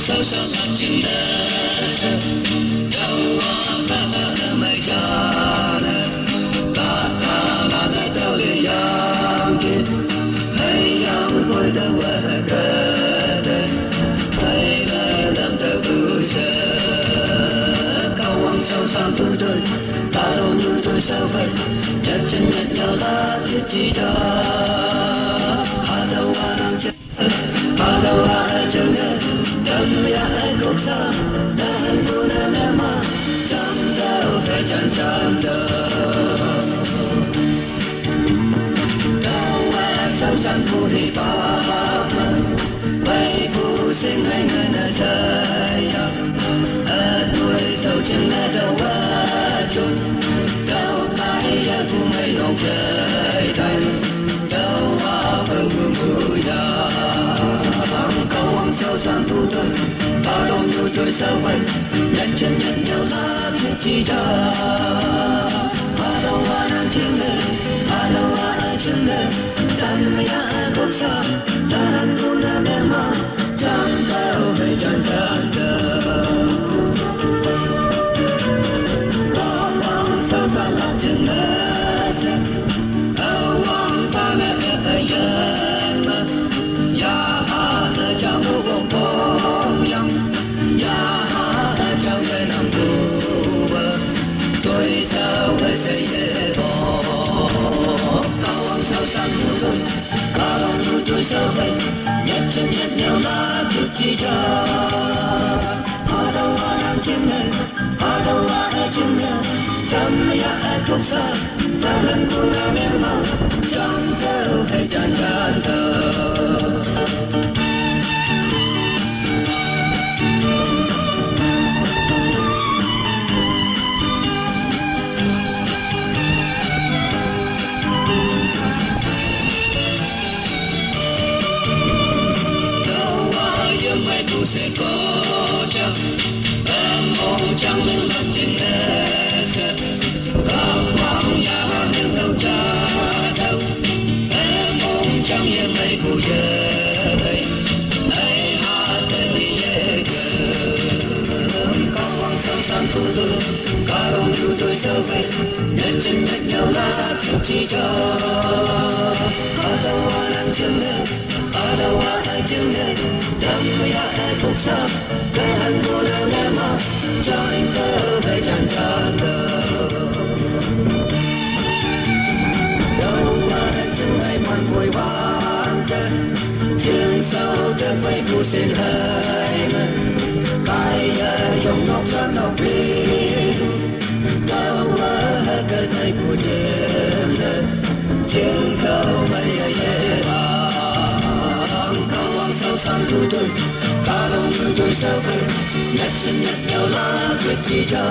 sâu xa lạc chừng đất đâu ta ta mây cha ta ta la đâu le yang kit hay yang vui đâu ở đây hay là làm ta vui sợ cao quang sâu xa tu tôi ta đâu như tôi sao vậy nhặt chân nhặt nhau lá thiết chi đó đâu đang chết đâu ai chờ nghe tâm ya ai cũng sao đang buồn em mà chẳng đâu phải chẳng chẳng đâu ai sao chẳng phụ thì bao vậy phụ sinh ngày ngày nơi trời tuổi sâu chân nghe đâu chút đâu tay cũng ngày nông trời tay đâu bờ mưa gió câu ông sâu sang thu tôi ta đông như tôi sao vậy nhặt chân nhặt nhau lá thiết chi đó đâu đang chim lên đâu ai chim lên tâm ya cũng sao đang buồn em mà chẳng đâu phải chẳng chẳng sâu xa lạc chừng đất đâu ta nè yên mà ya cha mu bông bông yang ya cha về nằm tu tôi sao phải xây bỏ cao ông sao sang tu tôi cao ông tu tôi sao vậy nhặt chân nhặt nhau lá chút chi cho đâu đang chim lên đâu ai chim lên tâm ya ai cũng sao ta lần buồn em mà chẳng đâu phải chẳng chẳng sẽ có chắc em mong chẳng mình lạc trên đất cao quang nhà nên đâu cha đâu em mong chẳng yên mấy cụ giờ đây ai tên đi dễ gần cao quang sâu sang tu tôi cả lòng chú tôi sao vậy nhặt chân nhặt nhau lá chút chi cho đâu đang chim lên đâu ai chim lên tâm ya ai cũng sao đang buồn em mà chẳng đâu phải chẳng chẳng đâu ai chung ai man vui vang trường sâu tới quay phụ xin hai ngân tay dùng ngọc rất ngọc đi đâu ở cái này phụ trên trường sâu mây dễ sang tu tôi ta lòng như tôi sao vậy nhặt chân nhặt nhau lá quyết chi cho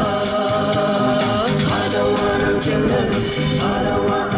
đâu đang chim lên đâu